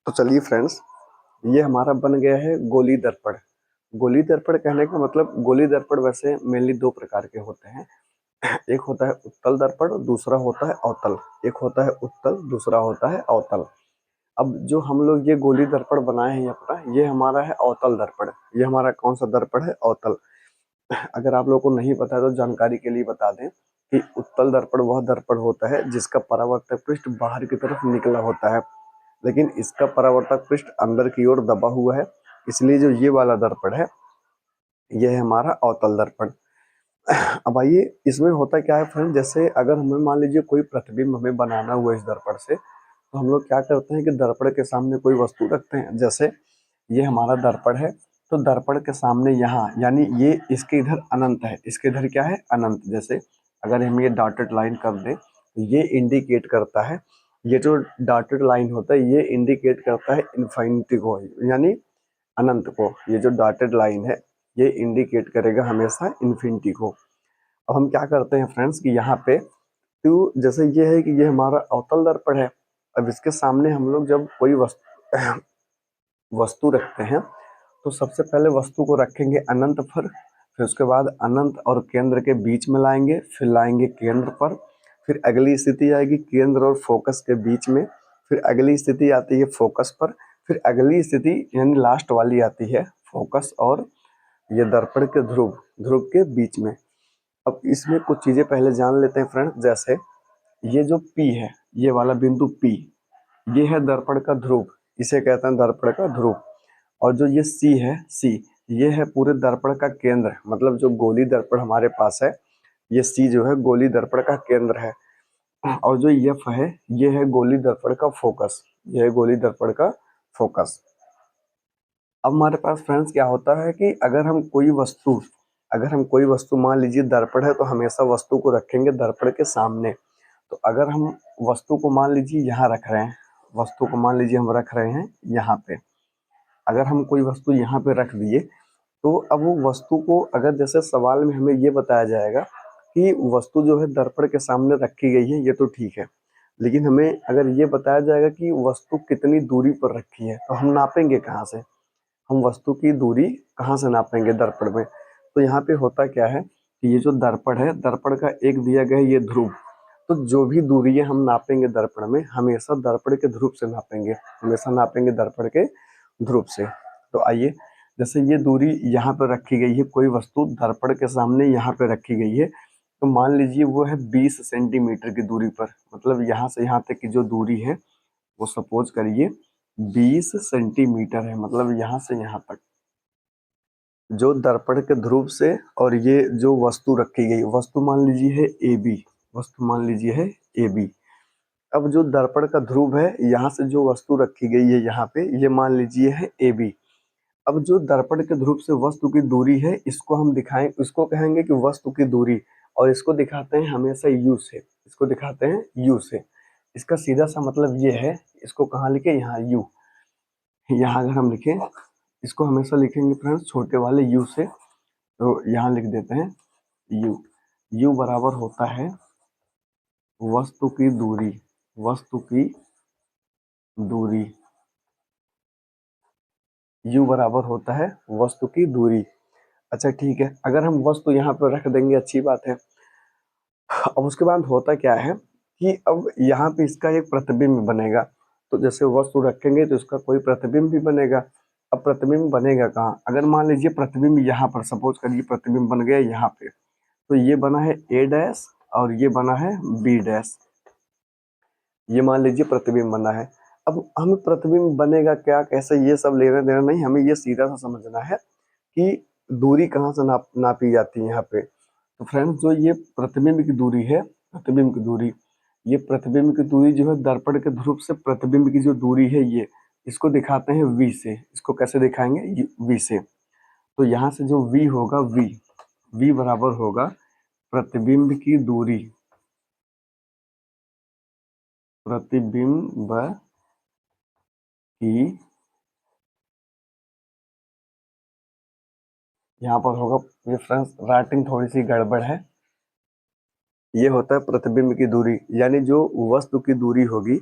तो चलिए फ्रेंड्स, ये हमारा बन गया है गोली दर्पण। गोली दर्पण कहने का मतलब, गोली दर्पण वैसे मेनली दो प्रकार के होते हैं। एक होता है उत्तल दर्पण और दूसरा होता है अवतल। एक होता है उत्तल, दूसरा होता है अवतल। अब जो हम लोग ये गोली दर्पण बनाए हैं अपना, ये हमारा है अवतल दर्पण। ये हमारा कौन सा दर्पण है? अवतल। अगर आप लोगों को नहीं पता है तो जानकारी के लिए बता दें कि उत्तल दर्पण वह दर्पण होता है जिसका परावर्तक पृष्ठ बाहर की तरफ निकला होता है, लेकिन इसका परावर्तक पृष्ठ अंदर की ओर दबा हुआ है। इसलिए जो ये वाला दर्पण है, यह है हमारा अवतल दर्पण। अब आइए, इसमें होता क्या है फ्रेंड, जैसे अगर हमें मान लीजिए कोई प्रतिबिंब हमें बनाना हुआ इस दर्पण से, तो हम लोग क्या करते हैं कि दर्पण के सामने कोई वस्तु रखते हैं। जैसे ये हमारा दर्पण है, तो दर्पण के सामने यहाँ, यानी ये इसके इधर अनंत है, इसके इधर क्या है? अनंत। जैसे अगर हम ये डॉटेड लाइन कर दें तो ये इंडिकेट करता है, ये जो डॉटेड लाइन होता है ये इंडिकेट करता है इन्फिनिटी को, यानी अनंत को। ये जो डॉटेड लाइन है ये इंडिकेट करेगा हमेशा इन्फिनिटी को। अब हम क्या करते हैं फ्रेंड्स कि यहाँ पे, तो जैसे ये है कि ये हमारा अवतल दर्पण है। अब इसके सामने हम लोग जब कोई वस्तु रखते हैं, तो सबसे पहले वस्तु को रखेंगे अनंत पर, फिर उसके बाद अनंत और केंद्र के बीच में लाएंगे, फिर लाएंगे केंद्र पर, फिर अगली स्थिति आएगी केंद्र और फोकस के बीच में, फिर अगली स्थिति आती है फोकस पर, फिर अगली स्थिति यानी लास्ट वाली आती है फोकस और ये दर्पण के ध्रुव ध्रुव के बीच में। अब इसमें कुछ चीजें पहले जान लेते हैं फ्रेंड। जैसे ये जो P है, ये वाला बिंदु P, ये है दर्पण का ध्रुव, इसे कहते हैं दर्पण का ध्रुव। और जो ये C है, C, ये है पूरे दर्पण का केंद्र, मतलब जो गोली दर्पण हमारे पास है, ये C जो है गोली दर्पण का केंद्र है। और जो F है, ये है गोली दर्पण का फोकस, ये है गोली दर्पण का फोकस। अब हमारे पास फ्रेंड्स क्या होता है कि अगर हम कोई वस्तु मान लीजिए दर्पण है, तो हमेशा वस्तु को रखेंगे दर्पण के सामने। तो अगर हम वस्तु को मान लीजिए यहाँ रख रहे हैं, वस्तु को मान लीजिए हम रख रहे हैं यहाँ पे, अगर हम कोई वस्तु यहाँ पे रख दिए, तो अब वो वस्तु को, अगर जैसे सवाल में हमें ये बताया जाएगा कि वस्तु जो है दर्पण के सामने रखी गई है, ये तो ठीक है, लेकिन हमें अगर ये बताया जाएगा कि वस्तु कितनी दूरी पर रखी है, तो हम नापेंगे कहाँ से? हम वस्तु की दूरी कहाँ से नापेंगे दर्पण में? तो यहाँ पे होता क्या है कि ये जो दर्पण है, दर्पण का एक दिया गया है ये ध्रुव, तो जो भी दूरी हम नापेंगे दर्पण में, हमेशा दर्पण के ध्रुव से नापेंगे, हमेशा नापेंगे दर्पण के ध्रुव से। तो आइए, जैसे ये दूरी यहाँ पे रखी गई है, कोई वस्तु दर्पण के सामने यहाँ पे रखी गई है, तो मान लीजिए वो है 20 सेंटीमीटर की दूरी पर, मतलब यहाँ से यहाँ तक की जो दूरी है वो सपोज करिए 20 सेंटीमीटर है, मतलब यहाँ से यहाँ तक जो दर्पण के ध्रुव से। और ये जो वस्तु रखी गई, वस्तु मान लीजिए है ए बी, वस्तु मान लीजिए है ए बी। अब जो दर्पण का ध्रुव है, यहाँ से जो वस्तु रखी गई है यहाँ पे, ये मान लीजिए है ए बी। अब जो दर्पण के ध्रुव से वस्तु की दूरी है, इसको हम दिखाएं, इसको कहेंगे कि वस्तु की दूरी, और इसको दिखाते हैं हमेशा यू से, इसको दिखाते हैं यू से। इसका सीधा सा मतलब ये है, इसको कहाँ लिखे? यहाँ यू। यहाँ अगर हम लिखें, इसको हमेशा लिखेंगे फ्रेंड्स छोटे वाले यू से, तो यहाँ लिख देते हैं यू। यू बराबर होता है वस्तु की दूरी, वस्तु की दूरी, यू बराबर होता है वस्तु की दूरी। अच्छा ठीक है, अगर हम वस्तु यहाँ पर रख देंगे, अच्छी बात है। अब उसके बाद होता क्या है कि अब यहाँ पे इसका एक प्रतिबिंब बनेगा, तो जैसे वस्तु रखेंगे तो इसका कोई प्रतिबिंब भी बनेगा। अब प्रतिबिंब बनेगा कहाँ? अगर मान लीजिए प्रतिबिंब यहाँ पर, सपोज करिए प्रतिबिंब बन गया यहाँ पे, तो ये बना है ए डैश और ये बना है बी डैश, ये मान लीजिए प्रतिबिंब बना है। अब हमें प्रतिबिंब बनेगा क्या, कैसे, ये सब लेना देना नहीं, हमें ये सीधा सा समझना है कि दूरी कहाँ से नापी जाती है यहाँ पे। तो फ्रेंड्स, जो ये प्रतिबिंब की दूरी है, प्रतिबिंब की दूरी, ये प्रतिबिंब की दूरी जो है दर्पण के ध्रुव से प्रतिबिंब की जो दूरी है, ये इसको दिखाते हैं v से। इसको कैसे दिखाएंगे? v से। तो यहाँ से जो v होगा, v बराबर होगा प्रतिबिंब की दूरी, प्रतिबिंब की, यहाँ पर होगा, ये फ्रेंड्स राइटिंग थोड़ी सी गड़बड़ है, ये होता है प्रतिबिंब की दूरी, यानी जो वस्तु की दूरी होगी,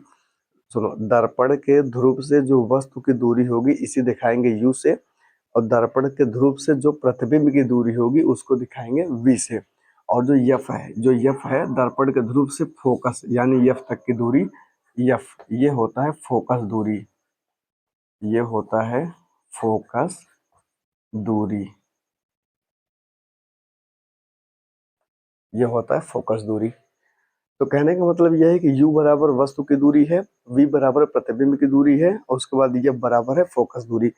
सुनो, दर्पण के ध्रुव से जो वस्तु की दूरी होगी इसे दिखाएंगे u से, और दर्पण के ध्रुव से जो प्रतिबिंब की दूरी होगी उसको दिखाएंगे v से। और जो यफ है दर्पण के ध्रुव से फोकस यानी यफ तक की दूरी, यफ ये होता है फोकस दूरी, ये होता है फोकस दूरी, ये होता है फोकस दूरी। तो कहने का मतलब यह है कि u बराबर वस्तु की दूरी है, v बराबर प्रतिबिंब की दूरी है, और उसके बाद ये बराबर है फोकस दूरी।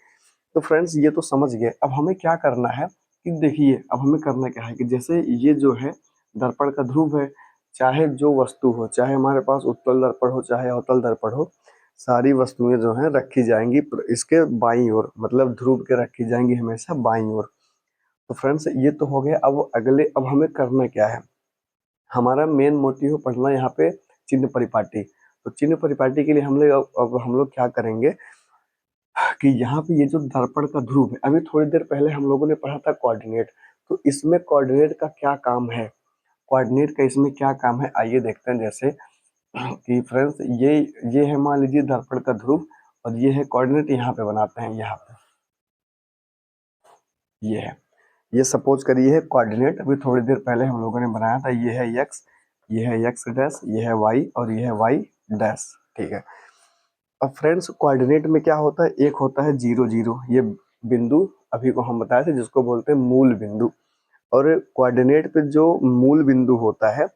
तो फ्रेंड्स ये तो समझ गए। अब हमें क्या करना है कि देखिए, अब हमें करना क्या है कि जैसे ये जो है दर्पण का ध्रुव है, चाहे जो वस्तु हो, चाहे हमारे पास उत्तल दर्पण हो चाहे अवतल दर्पण हो, सारी वस्तुएं जो हैं रखी जाएंगी इसके बाईं ओर, मतलब ध्रुव के रखी जाएंगी हमेशा बाईं ओर। तो फ्रेंड्स ये तो हो गया। अब हमें करना क्या है, हमारा मेन मोटिव पढ़ना यहाँ पे चिन्ह परिपाटी। तो चिन्ह परिपाटी के लिए हम लोग क्या करेंगे कि यहाँ पे ये जो दर्पण का ध्रुव है, अभी थोड़ी देर पहले हम लोगों ने पढ़ा था कोऑर्डिनेट, तो इसमें कोऑर्डिनेट का क्या काम है, कोऑर्डिनेट का इसमें क्या काम है आइए देखते हैं। जैसे कि फ्रेंड्स ये है मान लीजिए दर्पण का ध्रुव, और ये है कोऑर्डिनेट, यहाँ पे बनाते हैं, यहाँ पे ये है, ये सपोज करिए है कोऑर्डिनेट, अभी थोड़ी देर पहले हम लोगों ने बनाया था। ये है x, ये है x डैश, ये है y और ये है y डैश, ठीक है। अब फ्रेंड्स कोऑर्डिनेट में क्या होता है, एक होता है 0 0, ये बिंदु अभी को हम बताए थे जिसको बोलते हैं मूल बिंदु। और कोऑर्डिनेट पे जो मूल बिंदु होता है,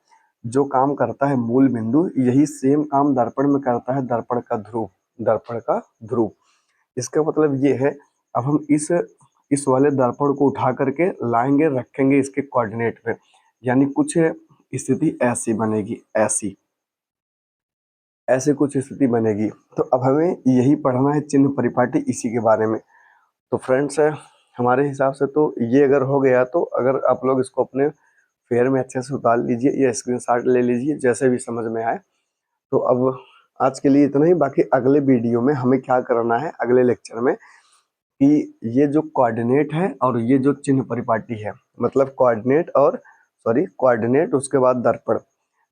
जो काम करता है मूल बिंदु, यही सेम काम दर्पण में करता है दर्पण का ध्रुव, दर्पण का ध्रुव। इसका मतलब ये है, अब हम इस वाले दर्पण को उठा करके लाएंगे, रखेंगे इसके कोऑर्डिनेट पे, यानी कुछ स्थिति ऐसी बनेगी, ऐसे कुछ स्थिति बनेगी। तो अब हमें यही पढ़ना है चिन्ह परिपाटी, इसी के बारे में। तो फ्रेंड्स हमारे हिसाब से तो ये अगर हो गया, तो अगर आप लोग इसको अपने फेयर में अच्छे से उतार लीजिए या स्क्रीनशॉट ले लीजिए, जैसे भी समझ में आए। तो अब आज के लिए इतना ही। बाकी अगले वीडियो में हमें क्या करना है, अगले लेक्चर में, कि ये जो कोऑर्डिनेट है और ये जो चिन्ह परिपाटी है, मतलब कोऑर्डिनेट उसके बाद दर्पण,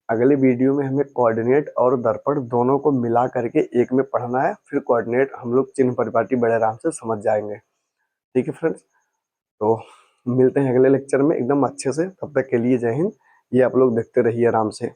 अगले वीडियो में हमें कोऑर्डिनेट और दर्पण दोनों को मिला करके एक में पढ़ना है। फिर कोऑर्डिनेट हम लोग चिन्ह परिपाटी बड़े आराम से समझ जाएंगे। ठीक है फ्रेंड्स, तो मिलते हैं अगले लेक्चर में एकदम अच्छे से। तब तक के लिए जय हिंद। ये आप लोग देखते रहिए आराम से।